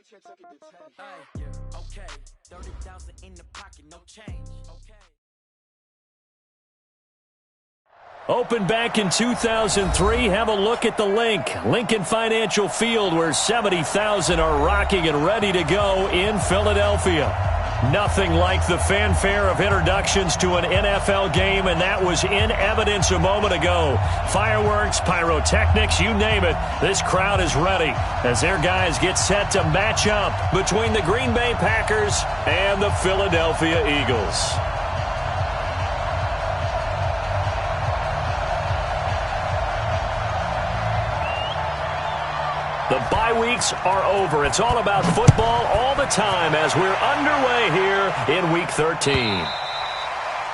Okay, 30,000 in the pocket, no change. Okay. Opened back in 2003, have a look at the link. Lincoln Financial Field, where 70,000 are rocking and ready to go in Philadelphia. Nothing like the fanfare of introductions to an NFL game, and that was in evidence a moment ago. Fireworks, pyrotechnics, you name it. This crowd is ready as their guys get set to match up between the Green Bay Packers and the Philadelphia Eagles. The bye weeks are over. It's all about football all the time as we're underway here in Week 13.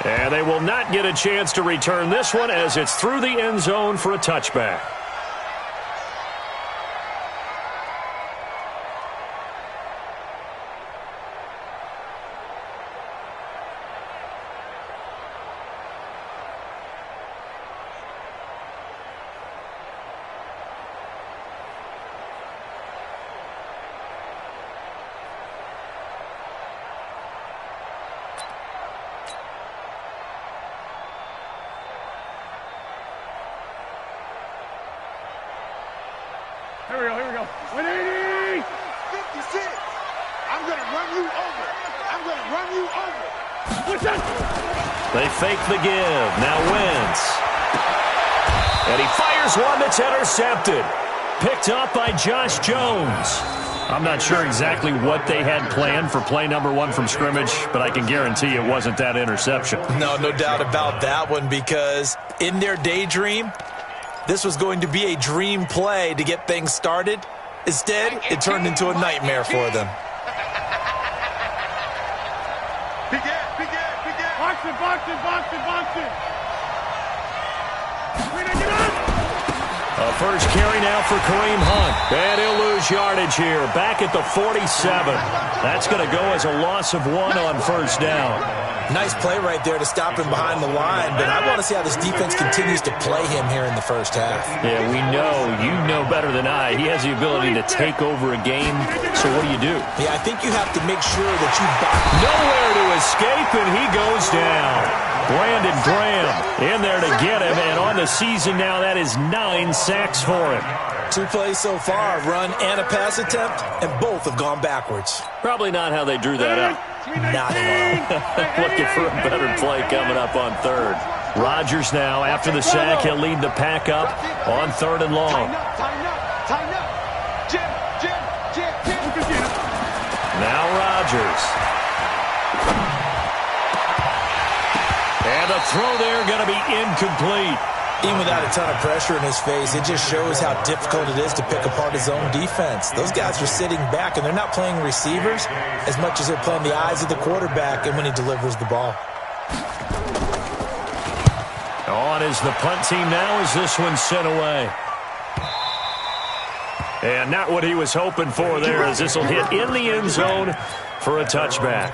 And they will not get a chance to return this one as it's through the end zone for a touchback. Here we go. 180! 56! I'm going to run you over. I'm going to run you over. What's that? They fake the give. Now Wentz. And he fires one that's intercepted. Picked up by Josh Jones. I'm not sure exactly what they had planned for play number one from scrimmage, but I can guarantee it wasn't that interception. No doubt about that one, because in their daydream, this was going to be a dream play to get things started. Instead, it turned into a nightmare for them. Box it. A first carry now for Kareem Hunt. And he'll lose yardage here. Back at the 47. That's going to go as a loss of 1 on first down. Nice play right there to stop him behind the line, but I want to see how this defense continues to play him here in the first half. Yeah, you know better than I. He has the ability to take over a game, so what do? Yeah, I think you have to make sure that you box. Nowhere to escape, and he goes down. Brandon Graham in there to get him, and on the season now, that is 9 sacks for him. 2 plays so far, a run and a pass attempt, and both have gone backwards. Probably not how they drew that up. Not at all. Looking for a better play coming up on third. Rodgers now, after the sack, he'll lead the pack up on 3rd and long. Tighten up. Jim. Now Rodgers. And the throw there going to be incomplete. Even without a ton of pressure in his face, it just shows how difficult it is to pick apart his own defense. Those guys are sitting back, and they're not playing receivers as much as they're playing the eyes of the quarterback and when he delivers the ball. On is the punt team now as this one's sent away. And not what he was hoping for there, as this will hit in the end zone for a touchback.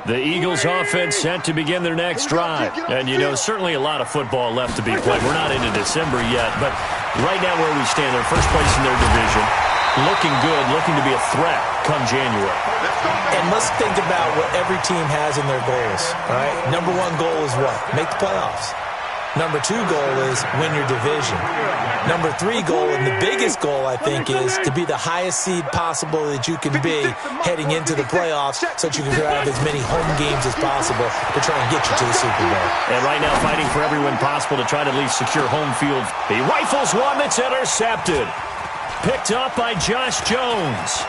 The Eagles offense set to begin their next drive. And, certainly a lot of football left to be played. We're not into December yet, but right now where we stand, they're first place in their division. Looking good, looking to be a threat come January. And let's think about what every team has in their goals, all right? Number 1 goal is what? Make the playoffs. Number 2 goal is win your division. Number 3 goal, and the biggest goal, I think, is to be the highest seed possible that you can be heading into the playoffs so that you can have as many home games as possible to try and get you to the Super Bowl. And right now fighting for every win possible to try to at least secure home field. He rifles one that's intercepted. Picked up by Josh Jones.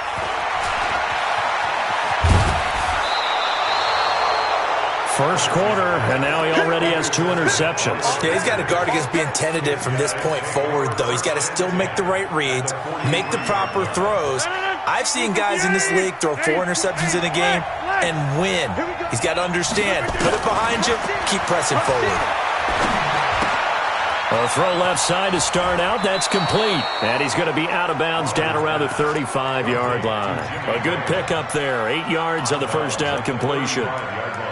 First quarter, and now he already has 2 interceptions. Yeah, he's got to guard against being tentative from this point forward, though. He's got to still make the right reads, make the proper throws. I've seen guys in this league throw 4 interceptions in a game and win. He's got to understand, put it behind you, keep pressing forward. A throw left side to start out. That's complete. And he's going to be out of bounds down around the 35-yard line. A good pickup there. 8 yards on the first down completion.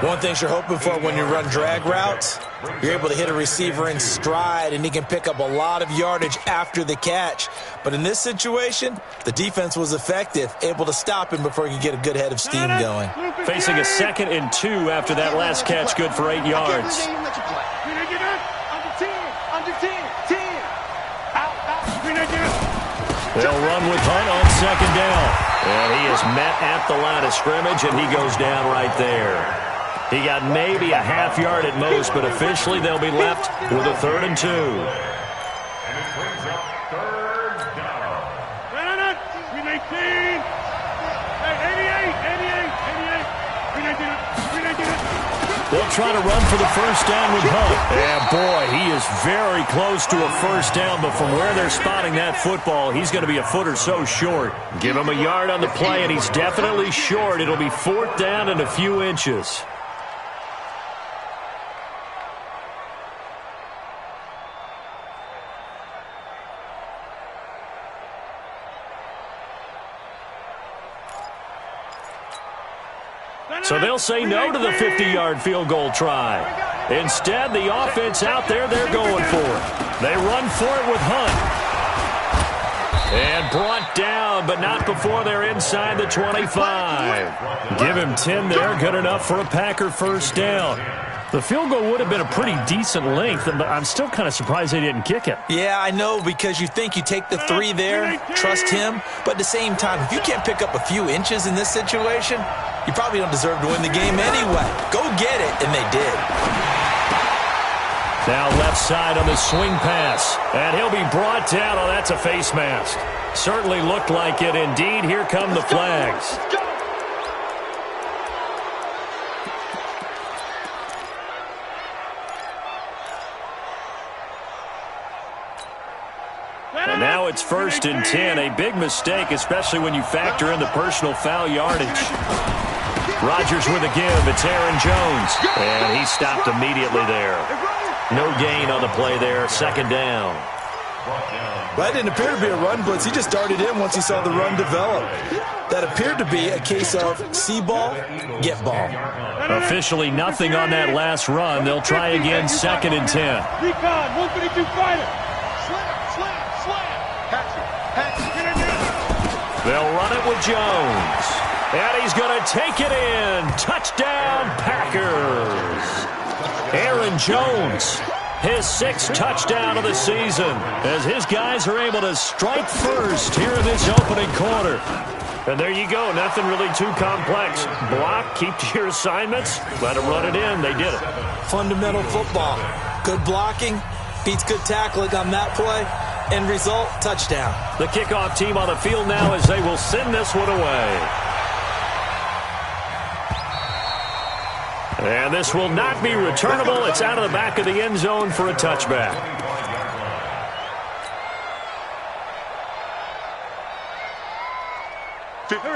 One thing you're hoping for when you run drag routes, you're able to hit a receiver in stride, and he can pick up a lot of yardage after the catch. But in this situation, the defense was effective, able to stop him before he could get a good head of steam going. Facing a 2nd and 2 after that last catch, good for 8 yards. They'll run with Hunt on 2nd down. And he is met at the line of scrimmage, and he goes down right there. He got maybe a half yard at most, but officially they'll be left with a 3rd and 2. They'll try to run for the first down with Hunt. And, boy, he is very close to a first down, but from where they're spotting that football, he's going to be a foot or so short. Give him a yard on the play, and he's definitely short. It'll be 4th down and a few inches. So they'll say no to the 50-yard field goal try. Instead, the offense out there, they're going for it. They run for it with Hunt. And brought down, but not before they're inside the 25. Give him 10 there, good enough for a Packer first down. The field goal would have been a pretty decent length, but I'm still kind of surprised they didn't kick it. Yeah, I know, because you think you take the 3 there, trust him, but at the same time, if you can't pick up a few inches in this situation, you probably don't deserve to win the game anyway. Go get it, and they did. Now left side on the swing pass, and he'll be brought down. Oh, that's a face mask. Certainly looked like it. Indeed, here come the flags. And now it's 1st and 10. A big mistake, especially when you factor in the personal foul yardage. Rodgers with a give. It's Aaron Jones. And he stopped immediately there. No gain on the play there. 2nd down. That didn't appear to be a run blitz. He just darted in once he saw the run develop. That appeared to be a case of see ball, get ball. Officially nothing on that last run. They'll try again. 2nd and 10. Recon, 152 fighter. They'll run it with Jones. And he's going to take it in. Touchdown, Packers. Aaron Jones, his 6th touchdown of the season, as his guys are able to strike first here in this opening quarter. And there you go. Nothing really too complex. Block, keep to your assignments, let them run it in. They did it. Fundamental football. Good blocking, beats good tackling on that play. End result, touchdown. The kickoff team on the field now as they will send this one away. And this will not be returnable. It's out of the back of the end zone for a touchback.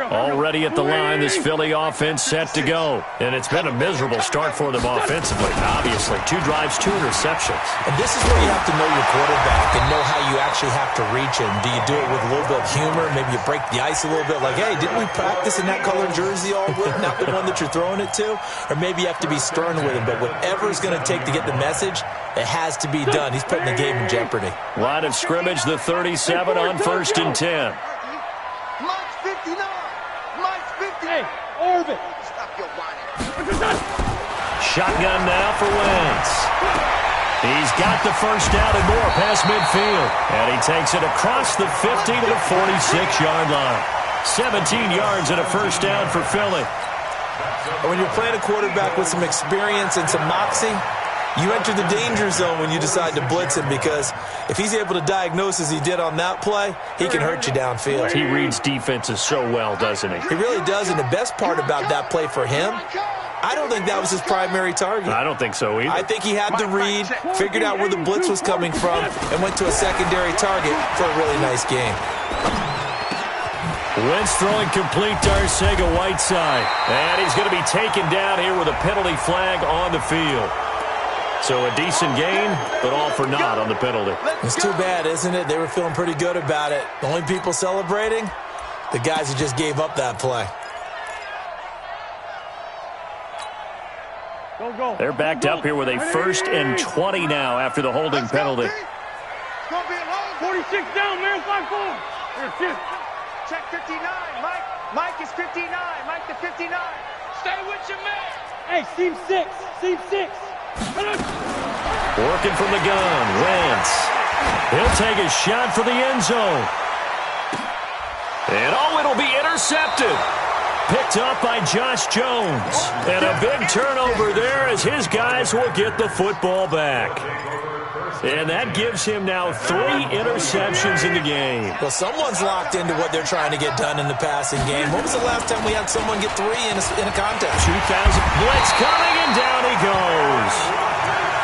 Already at the line, this Philly offense set to go. And it's been a miserable start for them offensively, obviously. 2 drives, 2 interceptions. And this is where you have to know your quarterback and know how you actually have to reach him. Do you do it with a little bit of humor? Maybe you break the ice a little bit, like, hey, didn't we practice in that colored jersey all week? Not the one that you're throwing it to? Or maybe you have to be stern with him. But whatever it's going to take to get the message, it has to be done. He's putting the game in jeopardy. Line of scrimmage, the 37 on 1st and 10. Orbit. Stop your whining. Shotgun now for Wentz. He's got the first down and more past midfield. And he takes it across the 50 to the 46-yard line. 17 yards and a first down for Philly. When you're playing a quarterback with some experience and some moxie, you enter the danger zone when you decide to blitz him, because if he's able to diagnose as he did on that play, he can hurt you downfield. He reads defenses so well, doesn't he? He really does, and the best part about that play for him, I don't think that was his primary target. I don't think so either. I think he had the read, figured out where the blitz was coming from, and went to a secondary target for a really nice game. Wentz throwing complete to Arcega-Whiteside. And he's going to be taken down here with a penalty flag on the field. So a decent gain, but all for naught on the penalty. It's too bad, isn't it? They were feeling pretty good about it. The only people celebrating, the guys who just gave up that play. They're backed up here with a 1st and 20 now after the holding penalty. It's going to be a long 46 down, man. 5-4. check 59. Mike is 59. Mike to 59. Stay with your man. Hey, seam 6. Seam 6. Working from the gun, Wentz. He'll take a shot for the end zone. And it'll be intercepted. Picked up by Josh Jones. And a big turnover there as his guys will get the football back. And that gives him now 3 interceptions in the game. Well, someone's locked into what they're trying to get done in the passing game. When was the last time we had someone get 3 in a contest? 2000. Blitz coming, and down he goes.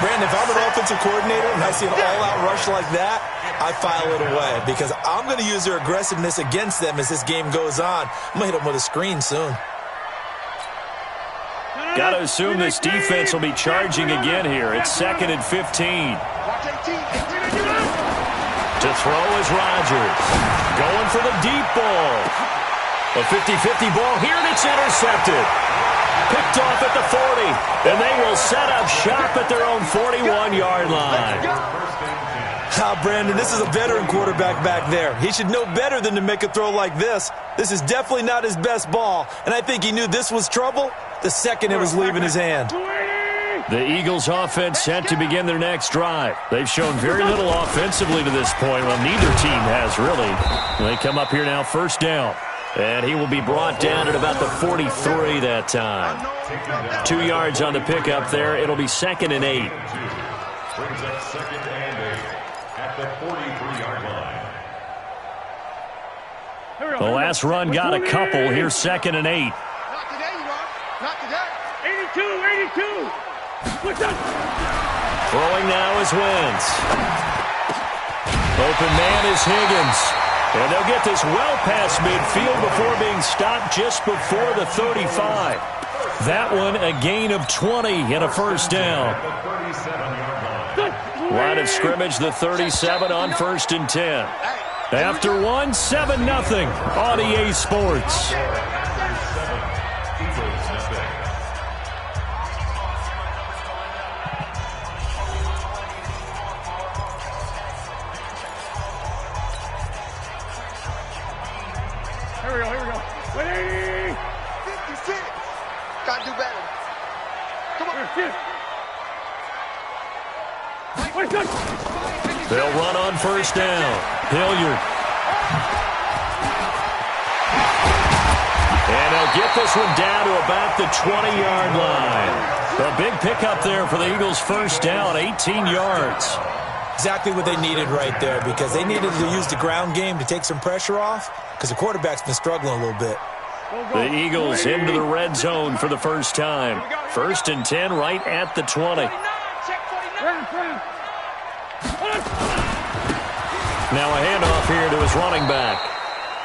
Brandon, if I'm an offensive coordinator and I see an all-out rush like that, I file it away because I'm going to use their aggressiveness against them as this game goes on. I'm going to hit them with a screen soon. Got to assume this defense will be charging again here. It's 2nd and 15. To throw is Rodgers. Going for the deep ball. A 50-50 ball here, and it's intercepted. Picked off at the 40, and they will set up shop at their own 41-yard line. Brandon, this is a veteran quarterback back there. He should know better than to make a throw like this. This is definitely not his best ball, and I think he knew this was trouble the second it was leaving his hand. The Eagles offense set to begin their next drive. They've shown very little offensively to this point. Well, neither team has really. They come up here now, 1st down. And he will be brought down at about the 43 that time. 2 yards on the pickup there. It'll be 2nd and 8. Brings up 2nd and 8 at the 43-yard line. The last run got a couple. Here's 2nd and 8. Not today, you are. Not today. 82. Throwing now is Wentz. Open man is Higgins. And they'll get this well past midfield before being stopped just before the 35. That one a gain of 20 and a 1st down. Line of scrimmage, the 37 on 1st and 10. After one, 7-0 on EA Sports. Here we go. 56. Got to do better. Come on. They'll run on 1st down. Hilliard. And they'll get this one down to about the 20-yard line. A big pickup there for the Eagles' 1st down, 18 yards. Exactly what they needed right there because they needed to use the ground game to take some pressure off because the quarterback's been struggling a little bit. The Eagles into the red zone for the first time. 1st and 10 right at the 20. Now a handoff here to his running back.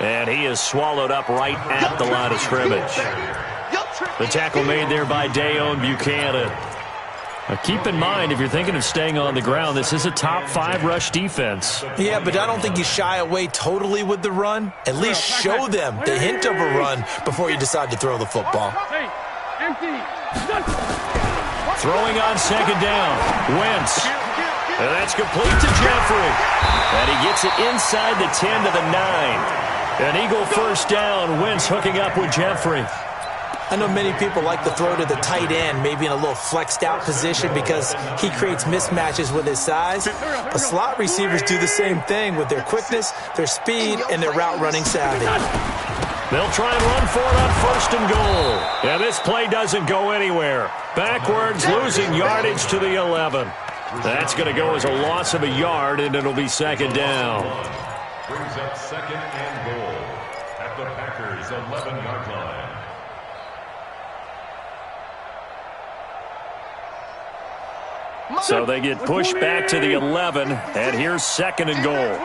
And he is swallowed up right at the line of scrimmage. The tackle made there by Dayon Buchanan. Now keep in mind, if you're thinking of staying on the ground, this is a top 5 rush defense. Yeah, but I don't think you shy away totally with the run. At least show them the hint of a run before you decide to throw the football. Throwing on 2nd down. Wentz. And that's complete to Jeffrey. And he gets it inside the 10 to the 9. An Eagle 1st down. Wentz hooking up with Jeffrey. I know many people like to throw to the tight end, maybe in a little flexed out position because he creates mismatches with his size. But slot receivers do the same thing with their quickness, their speed, and their route running savvy. They'll try and run for it on 1st and goal. And this play doesn't go anywhere. Backwards, losing yardage to the 11. That's going to go as a loss of a yard, and it'll be 2nd down. Brings up 2nd and goal at the Packers' 11-yard line. So they get pushed back to the 11, and here's 2nd and goal.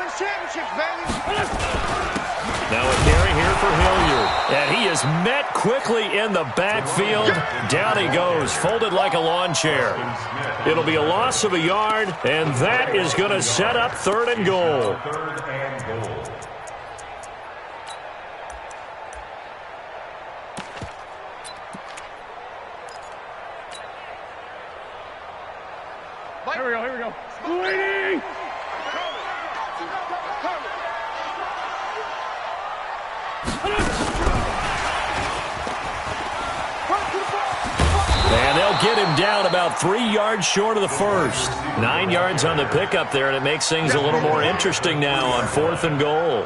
Now a carry here for Hilliard. And he is met quickly in the backfield. Down he goes, folded like a lawn chair. It'll be a loss of a yard, and that is going to set up 3rd and goal. Here we go. Waiting! And they'll get him down about 3 yards short of the first. 9 yards on the pickup there, and it makes things a little more interesting now on 4th and goal.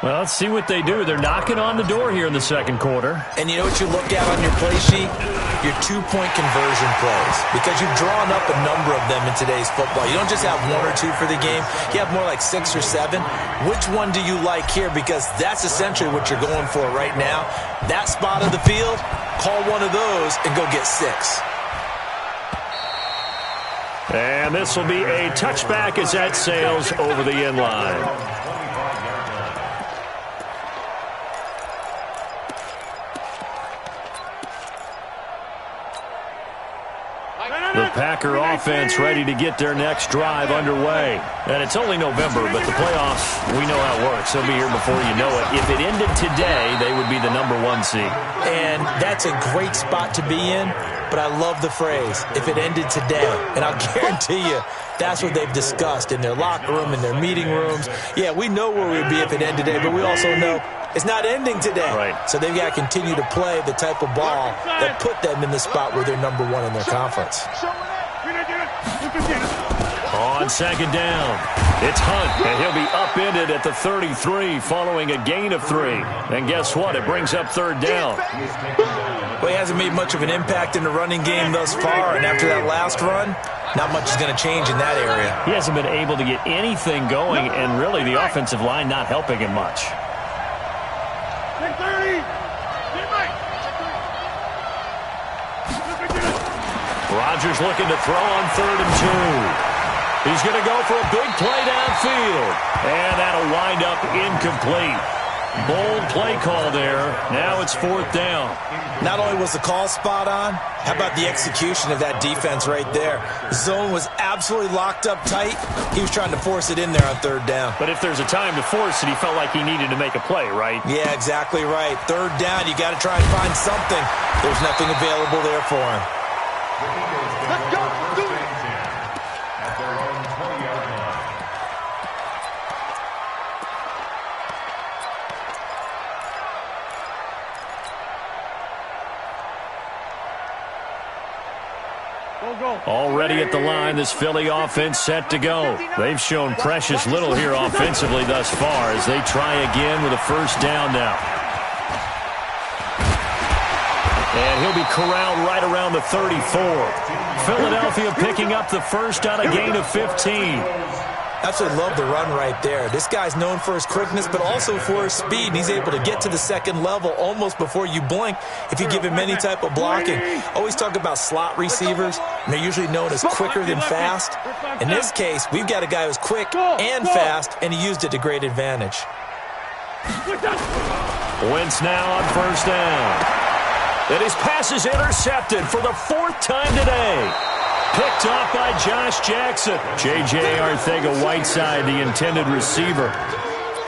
Well, let's see what they do. They're knocking on the door here in the second quarter. And you know what you look at on your play sheet? Your 2-point conversion plays. Because you've drawn up a number of them in today's football. You don't just have 1 or 2 for the game. You have more like 6 or 7. Which one do you like here? Because that's essentially what you're going for right now. That spot of the field, call one of those and go get 6. And this will be a touchback as that sails over the end line. The Packer offense ready to get their next drive underway. And it's only November, but the playoffs, we know how it works. They'll be here before you know it. If it ended today, they would be the #1 seed. And that's a great spot to be in, but I love the phrase, if it ended today. And I'll guarantee you, that's what they've discussed in their locker room, in their meeting rooms. Yeah, we know where we'd be if it ended today, but we also know it's not ending today. Right. So they've got to continue to play the type of ball that put them in the spot where they're #1 in their conference. On 2nd down, it's Hunt, and he'll be upended at the 33 following a gain of 3. And guess what? It brings up 3rd down. Well, he hasn't made much of an impact in the running game thus far, and after that last run, not much is going to change in that area. He hasn't been able to get anything going, and really the offensive line not helping him much. Rodgers looking to throw on 3rd and 2. He's going to go for a big play downfield. And that'll wind up incomplete. Bold play call there. Now it's 4th down. Not only was the call spot on, how about the execution of that defense right there? Zone was absolutely locked up tight. He was trying to force it in there on 3rd down. But if there's a time to force it, he felt like he needed to make a play, right? Yeah, exactly right. 3rd down, you got to try and find something. There's nothing available there for him. Let's go. Do it. At their own 20-yard line. Already at the line, this Philly offense set to go. They've shown precious little here offensively thus far as they try again with a 1st down now. And he'll be corralled right around the 34. Philadelphia picking up the first on a gain of 15. Absolutely love the run right there. This guy's known for his quickness, but also for his speed. And he's able to get to the 2nd level almost before you blink if you give him any type of blocking. Always talk about slot receivers, and they're usually known as quicker than fast. In this case, we've got a guy who's quick and fast, and he used it to great advantage. Wentz now on 1st down. And his pass is intercepted for the 4th time today. Picked off by Josh Jackson. J.J. Arcega-Whiteside, the intended receiver.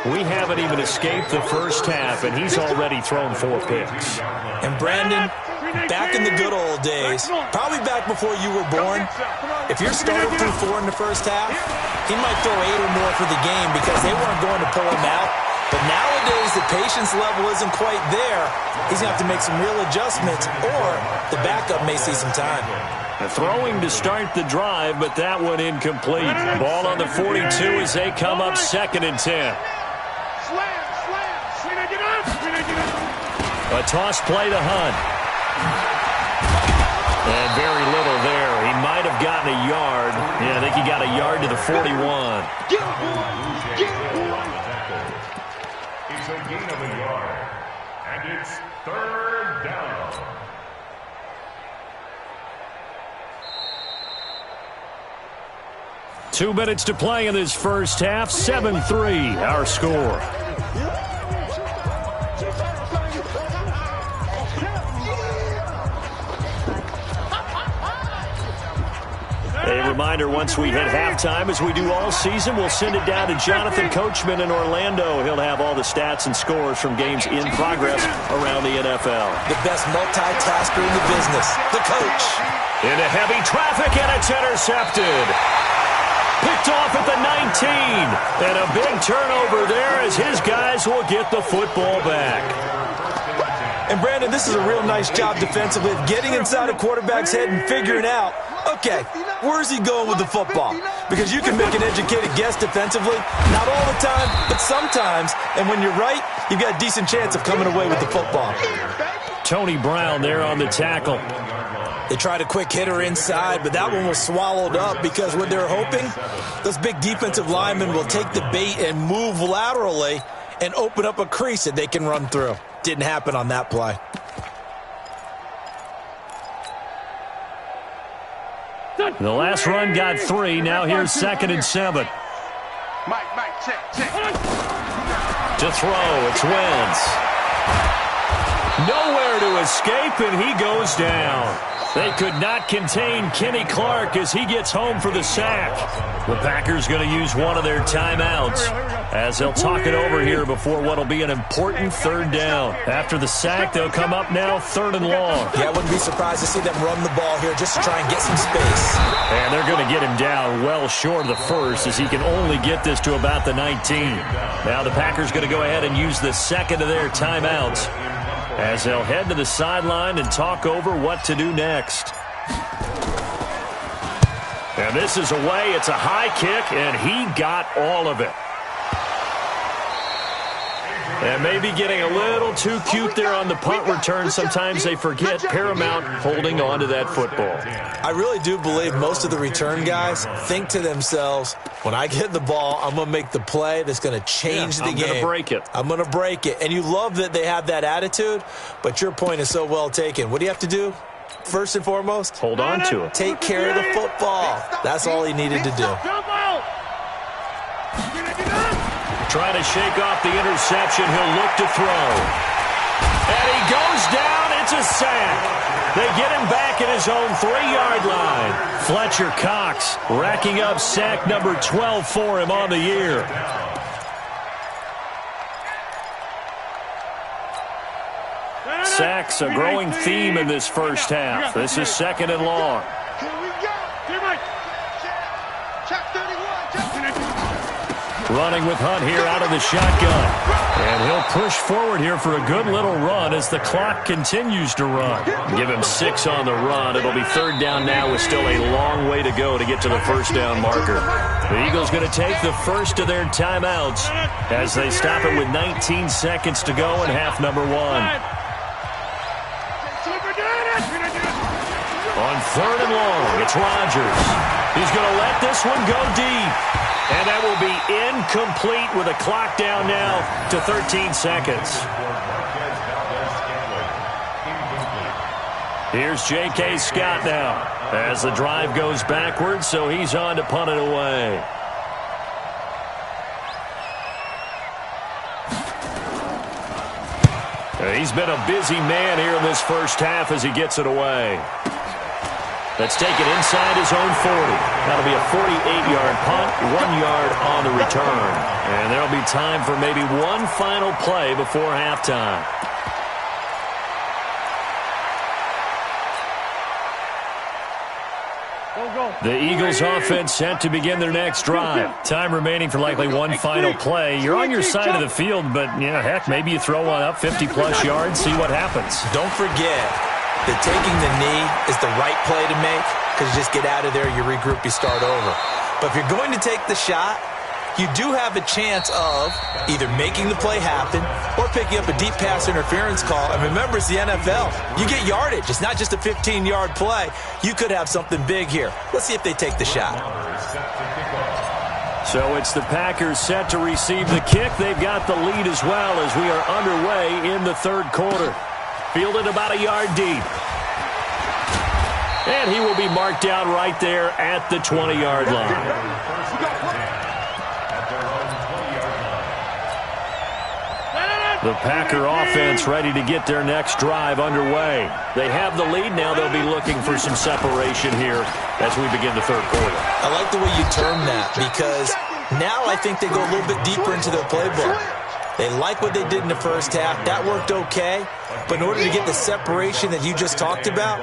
We haven't even escaped the first half, and he's already thrown 4 picks. And Brandon, back in the good old days, probably back before you were born, if your starter threw 4 in the first half, he might throw 8 or more for the game because they weren't going to pull him out. But nowadays, the patience level isn't quite there. He's going to have to make some real adjustments, or the backup may see some time. Throwing to start the drive, but that one incomplete. Ball on the 42 as they come up 2nd and 10. A toss play to Hunt. And very little there. He might have gotten a yard. Yeah, I think he got a yard to the 41. It's a gain of a yard. And it's 3rd down. Two minutes to play in this first half. 7-3, our score. reminder, once we hit halftime, as we do all season, we'll send it down to Jonathan Coachman in Orlando. He'll have all the stats and scores from games in progress around the NFL. The best multitasker in the business, the coach. Into heavy traffic, and it's intercepted. Picked off at the 19. And a big turnover there as his guys will get the football back. And, Brandon, this is a real nice job defensively of getting inside a quarterback's head and figuring out, okay, where's he going with the football? Because you can make an educated guess defensively, not all the time, but sometimes. And when you're right, you've got a decent chance of coming away with the football. Tony Brown there on the tackle. They tried a quick hitter inside, but that one was swallowed up because what they're hoping, those big defensive linemen will take the bait and move laterally and open up a crease that they can run through. Didn't happen on that play. The last run got 3. Now here's 2nd and 7. Mike, check. To throw, it's Wentz. Nowhere to escape, and he goes down. They could not contain Kenny Clark as he gets home for the sack. The Packers going to use one of their timeouts as they'll talk it over here before what will be an important 3rd down. After the sack, they'll come up now 3rd and long. Yeah, I wouldn't be surprised to see them run the ball here just to try and get some space. And they're going to get him down well short of the 1st as he can only get this to about the 19. Now the Packers going to go ahead and use the 2nd of their timeouts as they'll head to the sideline and talk over what to do next. And this is away. It's a high kick, and he got all of it. And maybe getting a little too cute there on the punt return. Sometimes they forget paramount holding on to that football. I really do believe most of the return guys think to themselves, when I get the ball, I'm going to make the play that's going to change the game. I'm going to break it. I'm going to break it. And you love that they have that attitude, but your point is so well taken. What do you have to do? First and foremost, hold on to it. Take care of the football. That's all he needed to do. Trying to shake off the interception. He'll look to throw. And he goes down. It's a sack. They get him back at his own 3-yard line. Fletcher Cox racking up sack number 12 for him on the year. Sacks, a growing theme in this first half. This is 2nd and long. Running with Hunt here out of the shotgun. And he'll push forward here for a good little run as the clock continues to run. Give him 6 on the run. It'll be 3rd down now with still a long way to go to get to the 1st down marker. The Eagles going to take the first of their timeouts as they stop it with 19 seconds to go in half number 1. On 3rd and long, it's Rodgers. He's going to let this one go deep. And that will be incomplete with a clock down now to 13 seconds. Here's J.K. Scott now as the drive goes backwards, so he's on to punt it away. He's been a busy man here in this first half as he gets it away. Let's take it inside his own 40. That'll be a 48-yard punt, 1 yard on the return. And there'll be time for maybe one final play before halftime. The Eagles offense set to begin their next drive. Time remaining for likely one final play. You're on your side of the field, but, yeah, heck, maybe you throw one up 50-plus yards, see what happens. Don't forget that taking the knee is the right play to make because you just get out of there, you regroup, you start over. But if you're going to take the shot, you do have a chance of either making the play happen or picking up a deep pass interference call. And remember, it's the NFL. You get yardage. It's not just a 15-yard play. You could have something big here. Let's see if they take the shot. So it's the Packers set to receive the kick. They've got the lead as well as we are underway in the 3rd quarter. Fielded about a yard deep. And he will be marked down right there at the 20-yard line. The Packer offense ready to get their next drive underway. They have the lead. Now they'll be looking for some separation here as we begin the third quarter. I like the way you term that, because now I think they go a little bit deeper into their playbook. They like what they did in the first half. That worked okay. But in order to get the separation that you just talked about,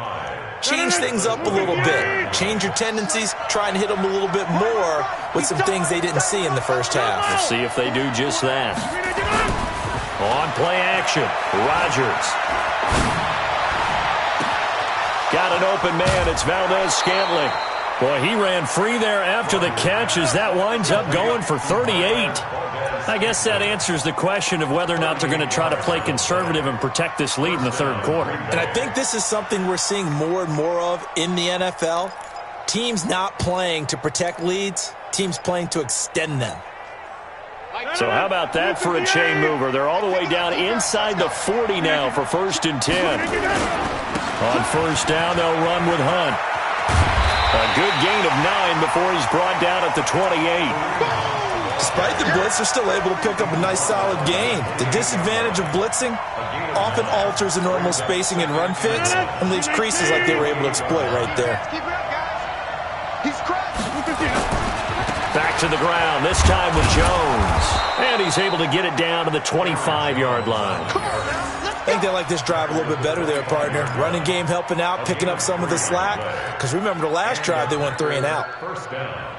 change things up a little bit. Change your tendencies. Try and hit them a little bit more with some things they didn't see in the first half. We'll see if they do just that. On play action, Rodgers. Got an open man. It's Valdez-Scantling. Boy, he ran free there after the catch as that winds up going for 38. I guess that answers the question of whether or not they're going to try to play conservative and protect this lead in the third quarter. And I think this is something we're seeing more and more of in the NFL. Teams not playing to protect leads, teams playing to extend them. So how about that for a chain mover? They're all the way down inside the 40 now for 1st and 10. On first down, they'll run with Hunt. A good gain of 9 before he's brought down at the 28. Despite the blitz, they're still able to pick up a nice solid gain. The disadvantage of blitzing often alters the normal spacing and run fits and leaves creases like they were able to exploit right there. He's crushed. Back to the ground, this time with Jones. And he's able to get it down to the 25-yard line. I think they like this drive a little bit better there, partner. Running game helping out, picking up some of the slack. Because remember the last drive, they went 3 and out. First down.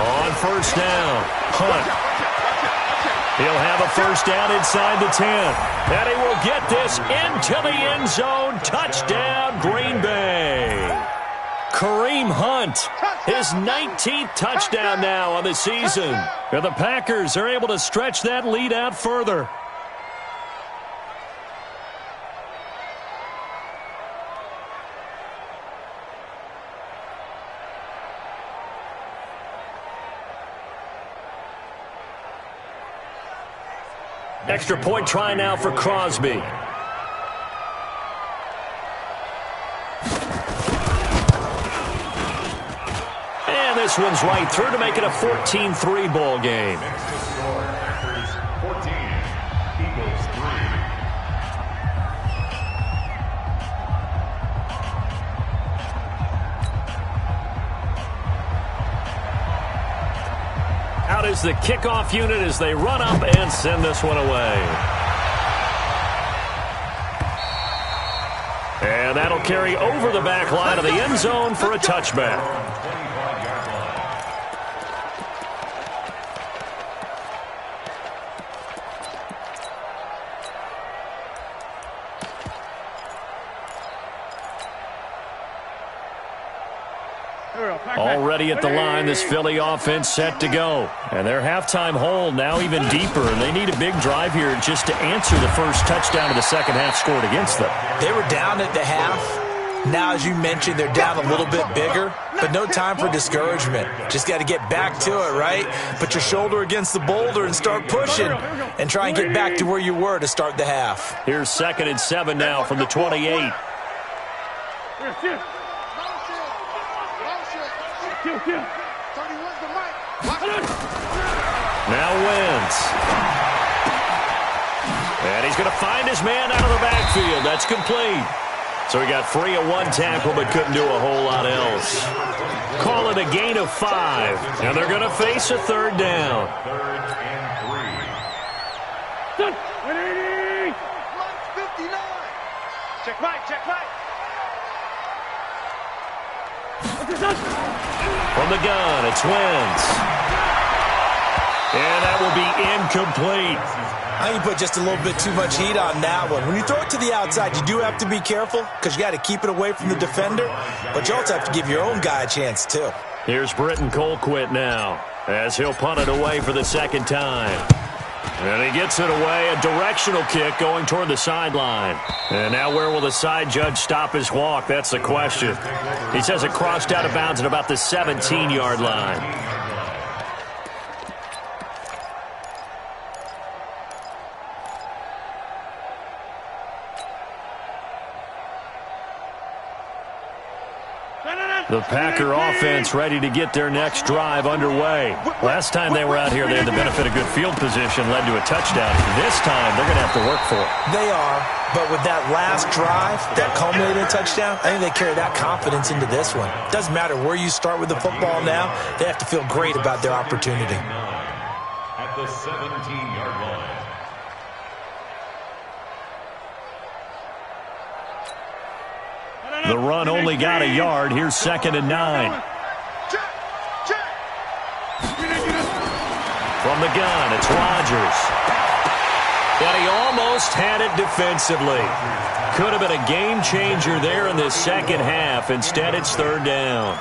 On first down, Hunt. He'll have a first down inside the 10. And he will get this into the end zone. Touchdown, Green Bay. Kareem Hunt, his 19th touchdown now on the season. And the Packers are able to stretch that lead out further. Extra point try now for Crosby. And this one's right through to make it a 14-3 ball game. Next to score, Packers 14, Eagles 3. Out is the kickoff unit as they run up and send this one away. And that'll carry over the back line of the end zone for a touchback. Already at the line, this Philly offense set to go. And their halftime hole now even deeper, and they need a big drive here just to answer the first touchdown of the second half scored against them. They were down at the half. Now, as you mentioned, they're down a little bit bigger, but no time for discouragement. Just got to get back to it, right? Put your shoulder against the boulder and start pushing and try and get back to where you were to start the half. Here's 2nd and 7 now from the 28. Now Wentz. And he's going to find his man out of the backfield. That's complete. So he got free of one tackle but couldn't do a whole lot else. Call it a gain of 5. And they're going to face a third down. 3rd and 3. Mike's 59. Check Mike, check Mike. From the gun, it's Wentz. And that will be incomplete. I think you put just a little bit too much heat on that one. When you throw it to the outside, you do have to be careful because you got to keep it away from the defender, but you also have to give your own guy a chance too. Here's Britton Colquitt now, as he'll punt it away for the second time. And he gets it away, a directional kick going toward the sideline. And now where will the side judge stop his walk? That's the question. He says it crossed out of bounds at about the 17-yard line. The Packer offense ready to get their next drive underway. Last time they were out here, they had the benefit of good field position, led to a touchdown. This time, they're going to have to work for it. They are, but with that last drive, that culminated touchdown, I think they carry that confidence into this one. Doesn't matter where you start with the football now, they have to feel great about their opportunity. At the 17-yard line. The run only got a yard. Here's 2nd and 9. From the gun, it's Rodgers. And he almost had it defensively. Could have been a game changer there in the second half. Instead, it's 3rd down.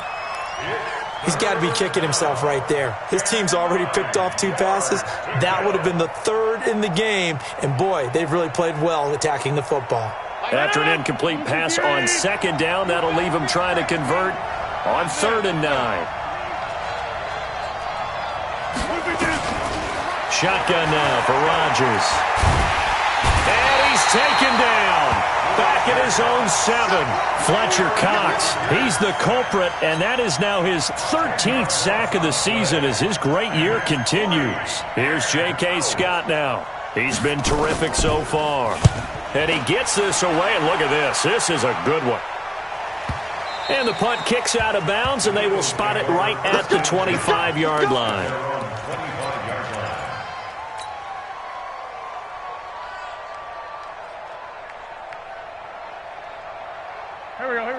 He's got to be kicking himself right there. His team's already picked off 2 passes. That would have been the 3rd in the game. And, boy, they've really played well attacking the football. After an incomplete pass on 2nd down, that'll leave him trying to convert on 3rd and 9. Shotgun now for Rodgers. And he's taken down. Back at his own 7. Fletcher Cox, he's the culprit, and that is now his 13th sack of the season as his great year continues. Here's J.K. Scott now. He's been terrific so far. And he gets this away, and look at this. This is a good one. And the punt kicks out of bounds, and they will spot it right at the 25-yard line.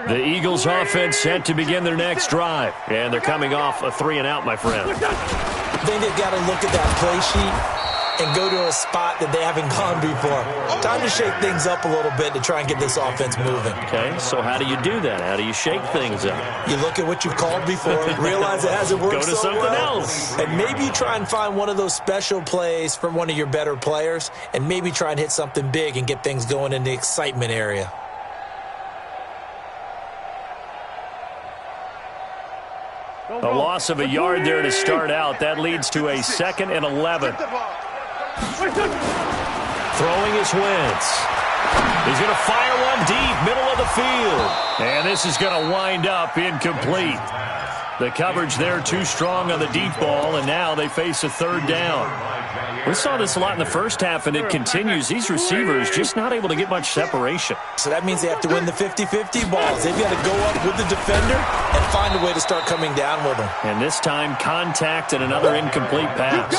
The Eagles offense set to begin their next drive. And they're coming off a 3-and-out, my friend. I think they've got to look at that play sheet and go to a spot that they haven't gone before. Time to shake things up a little bit to try and get this offense moving. Okay, so how do you do that? How do you shake things up? You look at what you've called before, realize it hasn't worked go to so something well, else. and maybe try and find one of those special plays from one of your better players, and maybe try and hit something big and get things going in the excitement area. A loss of a yard there to start out. That leads to a 2nd and 11. Throwing is Wentz. He's going to fire one deep, middle of the field. And this is going to wind up incomplete. The coverage there too strong on the deep ball, and now they face a 3rd down. We saw this a lot in the first half, and it continues. These receivers just not able to get much separation. So that means they have to win the 50-50 balls. They've got to go up with the defender and find a way to start coming down with them. And this time, contact and another incomplete pass.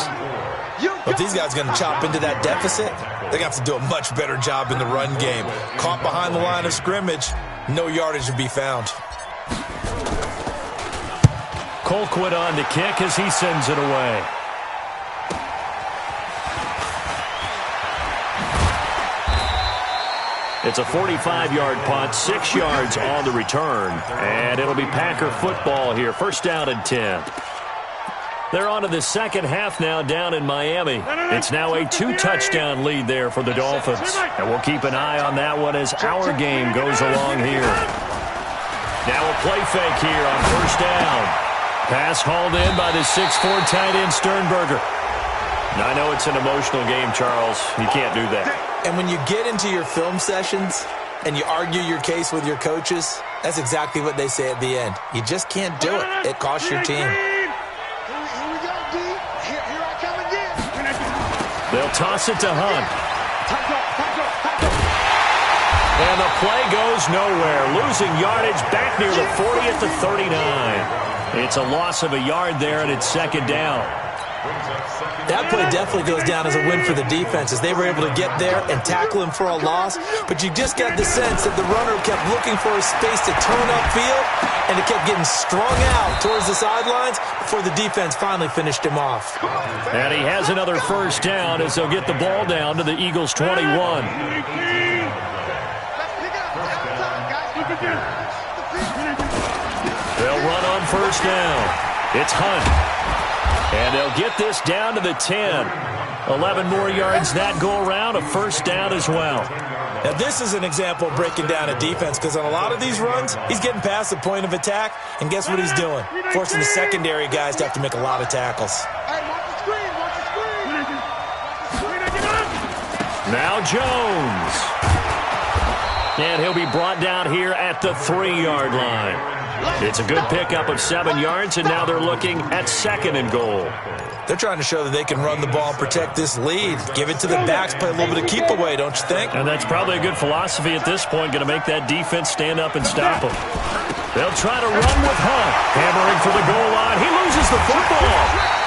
But these guys are going to chop into that deficit. They're going to have to do a much better job in the run game. Caught behind the line of scrimmage, no yardage to be found. Colquitt on to kick as he sends it away. It's a 45-yard punt, 6 yards on the return. And it'll be Packer football here. 1st down and 10. They're on to the second half now down in Miami. It's now a 2-touchdown lead there for the Dolphins. And we'll keep an eye on that one as our game goes along here. Now a play fake here on 1st down. Pass hauled in by the 6'4" tight end Sternberger. Now, I know it's an emotional game, Charles. You can't do that. And when you get into your film sessions and you argue your case with your coaches, that's exactly what they say at the end. You just can't do it. It costs your team. They'll toss it to Hunt. And the play goes nowhere. Losing yardage back near the 40 at the 39. It's a loss of a yard there, and it's 2nd down. That play definitely goes down as a win for the defense as they were able to get there and tackle him for a loss. But you just got the sense that the runner kept looking for a space to turn upfield, and it kept getting strung out towards the sidelines before the defense finally finished him off. And he has another 1st down as they'll get the ball down to the Eagles' 21. They'll run on first down. It's Hunt. And they'll get this down to the 10. 11 more yards that go around, a first down as well. Now, this is an example of breaking down a defense because on a lot of these runs, he's getting past the point of attack, and guess what he's doing? Forcing the secondary guys to have to make a lot of tackles. Now Jones. And he'll be brought down here at the 3-yard line. It's a good pickup of 7 yards, and now they're looking at 2nd and goal. They're trying to show that they can run the ball and protect this lead. Give it to the backs, play a little bit of keep away, don't you think? And that's probably a good philosophy at this point, going to make that defense stand up and stop them. They'll try to run with Hunt. Hammering for the goal line. He loses the football.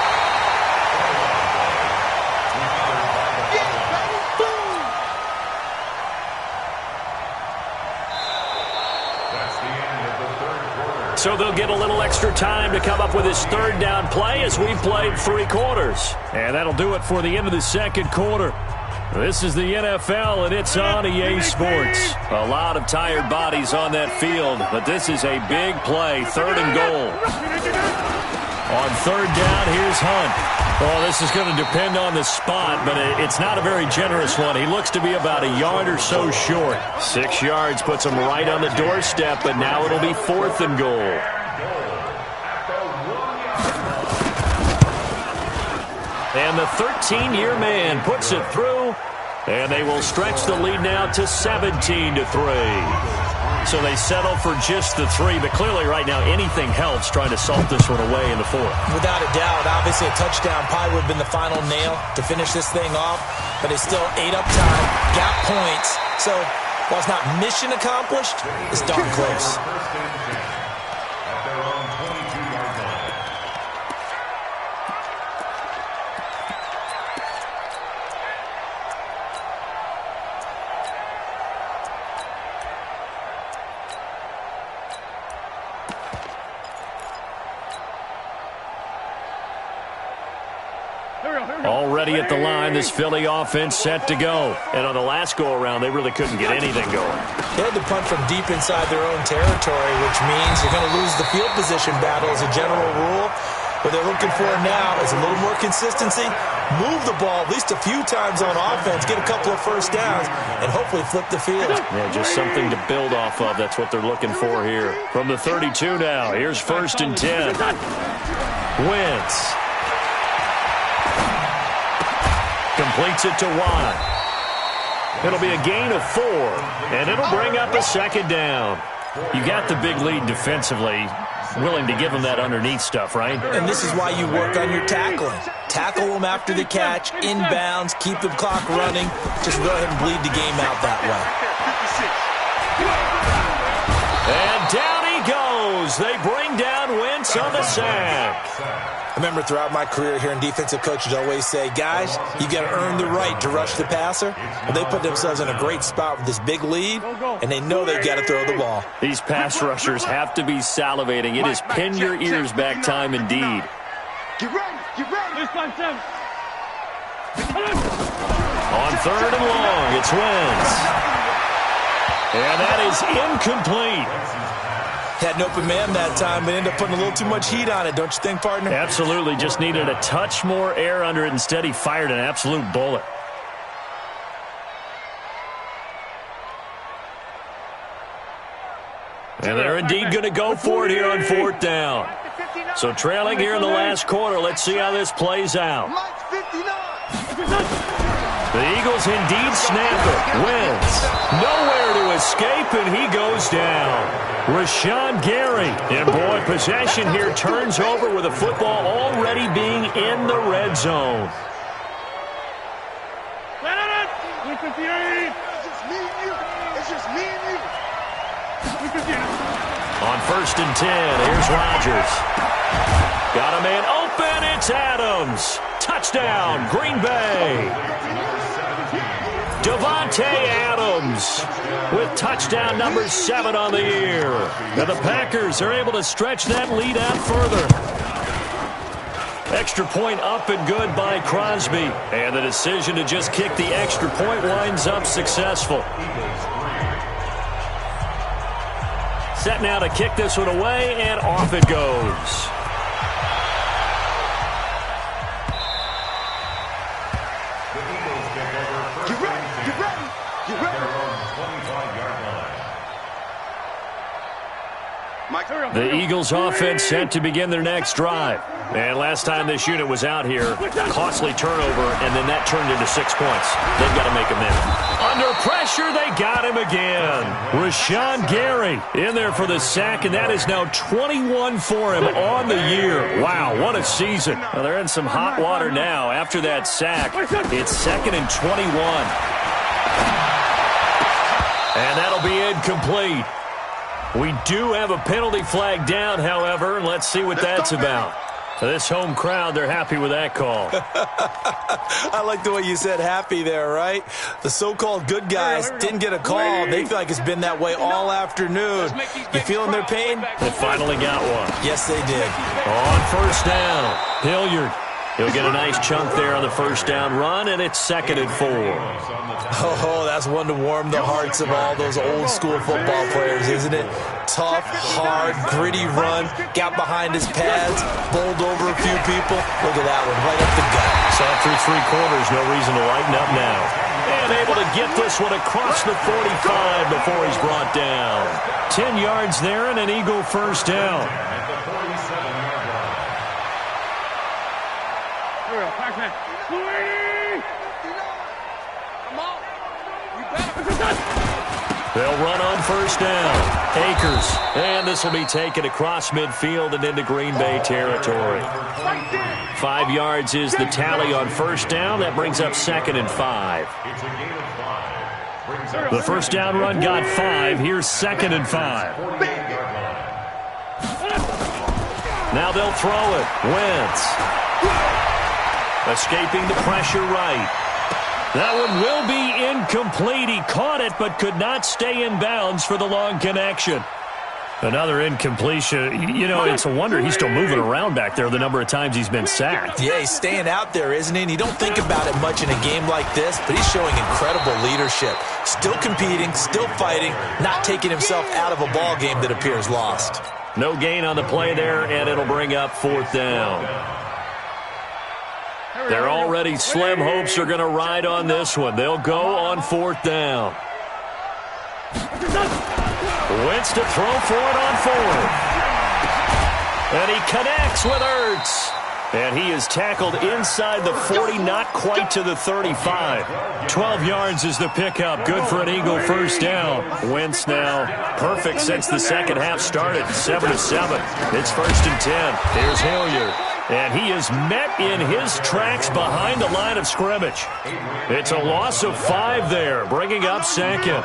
So they'll get a little extra time to come up with his 3rd down play as we've played 3 quarters. And that'll do it for the end of the 2nd quarter. This is the NFL, and it's on EA Sports. A lot of tired bodies on that field, but this is a big play, 3rd and goal. On 3rd down, here's Hunt. Well, this is going to depend on the spot, but it's not a very generous one. He looks to be about a yard or so short. 6 yards puts him right on the doorstep, but now it'll be 4th and goal. And the 13-year man puts it through, and they will stretch the lead now to 17-3. So they settle for just the 3, but clearly right now anything helps trying to salt this one away in the 4th. Without a doubt, obviously a touchdown probably would have been the final nail to finish this thing off, but it's still ate up time, got points. So while it's not mission accomplished, it's darn close. Already at the line, this Philly offense set to go. And on the last go-around, they really couldn't get anything going. They had to punt from deep inside their own territory, which means you're going to lose the field position battle as a general rule. What they're looking for now is a little more consistency, move the ball at least a few times on offense, get a couple of first downs, and hopefully flip the field. Yeah, just something to build off of. That's what they're looking for here. From the 32 now, here's 1st and 10. Wentz. Completes it to Watt. It'll be a gain of 4, and it'll bring up a 2nd down. You got the big lead defensively, willing to give them that underneath stuff, right? And this is why you work on your tackling. Tackle them after the catch, inbounds, keep the clock running. Just go ahead and bleed the game out that way. And down he goes. They bring down Wentz on the sack. I remember throughout my career hearing defensive coaches always say, guys, you got to earn the right to rush the passer. Well, they put themselves in a great spot with this big lead, and they know they've got to throw the ball. These pass rushers have to be salivating. It is pin your ears back time indeed. Get ready, get ready. On 3rd and long, it's Wentz. And that is incomplete. Had an open man that time, but ended up putting a little too much heat on it, don't you think, partner? Absolutely. Just needed a touch more air under it. Instead, he fired an absolute bullet. And they're indeed going to go for it here on 4th down. So trailing here in the last quarter. Let's see how this plays out. The Eagles indeed snap it. Wentz nowhere to escape, and he goes down. Rashawn Gary. And boy, possession here turns over with the football already being in the red zone. It's just me and you. On 1st and 10, here's Rodgers. Got a man open, it's Adams. Touchdown, Green Bay. Devontae Adams with touchdown number 7 on the year. And the Packers are able to stretch that lead out further. Extra point up and good by Crosby. And the decision to just kick the extra point winds up successful. Set now to kick this one away, and off it goes. The Eagles offense set to begin their next drive. And last time this unit was out here, costly turnover, and then that turned into 6 points. They've got to make a minute. Under pressure, they got him again. Rashawn Gary in there for the sack, and that is now 21 for him on the year. Wow, what a season. Well, they're in some hot water now. After that sack, it's 2nd and 21. And that'll be incomplete. We do have a penalty flag down, however. Let's see what that's about. This home crowd, they're happy with that call. I like the way you said happy there, right? The so-called good guys didn't get a call. They feel like it's been that way all afternoon. You feeling their pain? They finally got one. Yes, they did. On first down, Hilliard. He'll get a nice chunk there on the first down run, and it's 2nd and 4. Oh, that's one to warm the hearts of all those old-school football players, isn't it? Tough, hard, gritty run, got behind his pads, bowled over a few people. Look at that one, right up the gut. Saw through 3 quarters, no reason to lighten up now. And able to get this one across the 45 before he's brought down. 10 yards there and an Eagle first down. They'll run on first down. Akers. And this will be taken across midfield and into Green Bay territory. 5 yards is the tally on first down. That brings up 2nd and 5. The first down run got 5. Here's 2nd and 5. Now they'll throw it. Wentz. Escaping the pressure right. That one will be incomplete. He caught it but could not stay in bounds for the long connection. Another incompletion. You know, it's a wonder he's still moving around back there the number of times he's been sacked. Yeah, he's staying out there, isn't he? And you don't think about it much in a game like this, but he's showing incredible leadership. Still competing, still fighting, not taking himself out of a ball game that appears lost. No gain on the play there, and it'll bring up 4th down. Their already slim hopes are going to ride on this one. They'll go on 4th down. Wentz to throw for it on 4th. And he connects with Ertz. And he is tackled inside the 40, not quite to the 35. 12 yards is the pickup. Good for an Eagle first down. Wentz now perfect since the second half started. 7-7. It's 1st and 10. Here's Hilliard. And he is met in his tracks behind the line of scrimmage. It's a loss of 5 there, bringing up 2nd.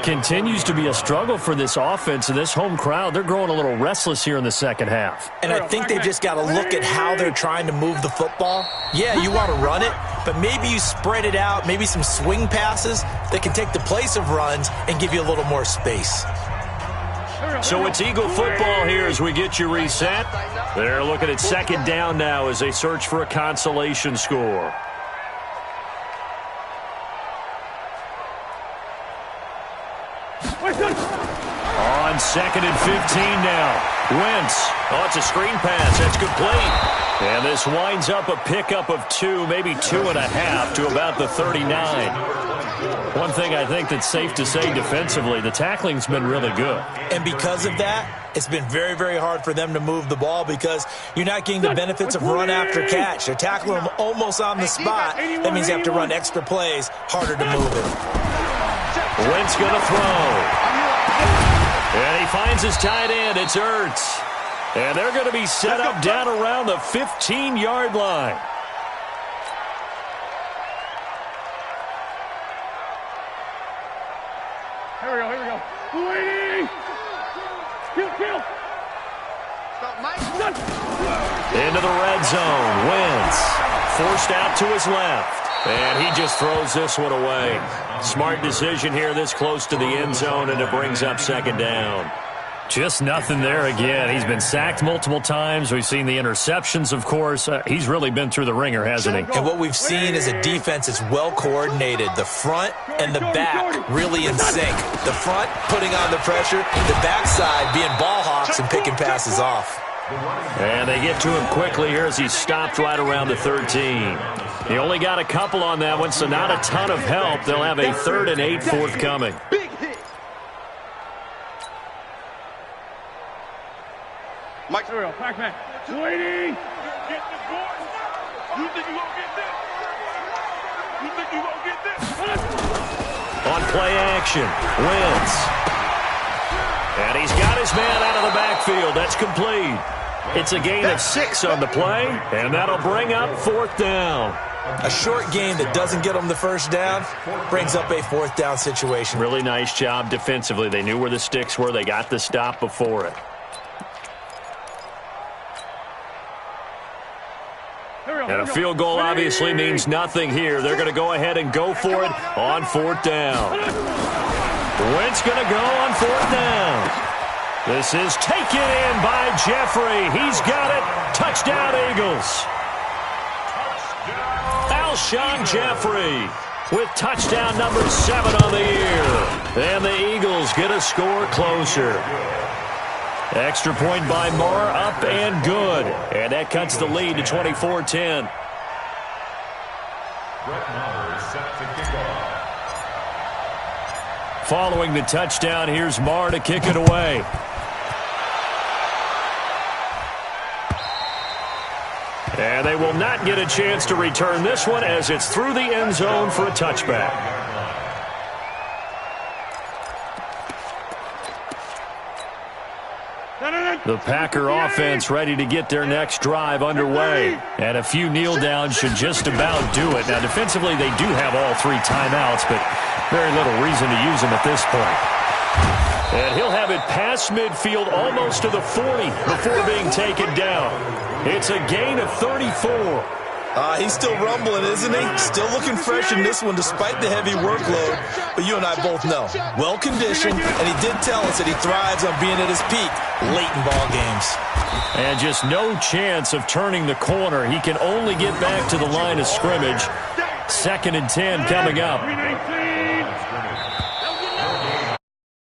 Continues to be a struggle for this offense, and this home crowd, they're growing a little restless here in the second half. And I think they've just got to look at how they're trying to move the football. Yeah, you want to run it, but maybe you spread it out, maybe some swing passes that can take the place of runs and give you a little more space. So it's Eagle football here as we get you reset. They're looking at 2nd down now as they search for a consolation score. On 2nd and 15 now. Wentz. Oh, it's a screen pass. That's complete. And this winds up a pickup of 2, maybe 2.5 to about the 39. One thing I think that's safe to say defensively, the tackling's been really good. And because of that, it's been very, very hard for them to move the ball because you're not getting the benefits of run after catch. They're tackling them almost on the spot. That means you have to run extra plays, harder to move it. Wentz going to throw. And he finds his tight end. It's Ertz. And they're going to be set up down around the 15-yard line. Here we go. Waiting! Kill! Into the red zone. Wentz forced out to his left. And he just throws this one away. Smart decision here this close to the end zone, and it brings up 2nd down. Just nothing there again. He's been sacked multiple times. We've seen the interceptions, of course. He's really been through the ringer, hasn't he? And what we've seen is a defense that's well-coordinated. The front and the back really in sync. The front putting on the pressure, the backside being ball hawks and picking passes off. And they get to him quickly here as he's stopped right around the 13. He only got a couple on that one, so not a ton of help. They'll have a 3rd and 8 forthcoming. Mike, here we go. Pac-Man. Waiting. Get this board. You think you gonna get this? You think you gonna get this? On play action, Wentz. And he's got his man out of the backfield. That's complete. It's a gain of 6 on the play, and that'll bring up 4th down. A short game that doesn't get them the first down brings up a 4th down situation. Really nice job defensively. They knew where the sticks were. They got the stop before it. And a field goal obviously means nothing here. They're going to go ahead and go for it on 4th down. Wentz going to go on 4th down. This is taken in by Jeffrey. He's got it. Touchdown, Eagles. Alshon Jeffrey with touchdown number 7 on the year. And the Eagles get a score closer. Extra point by Moore, up and good. And that cuts the lead to 24-10. Following the touchdown, here's Marr to kick it away. And they will not get a chance to return this one as it's through the end zone for a touchback. The Packer offense ready to get their next drive underway. And a few kneel downs should just about do it. Now, defensively, they do have all 3 timeouts, but very little reason to use them at this point. And he'll have it past midfield almost to the 40 before being taken down. It's a gain of 34. He's still rumbling, isn't he? Still looking fresh in this one despite the heavy workload. But you and I both know, well-conditioned, and he did tell us that he thrives on being at his peak late in ball games. And just no chance of turning the corner. He can only get back to the line of scrimmage. 2nd and 10 coming up.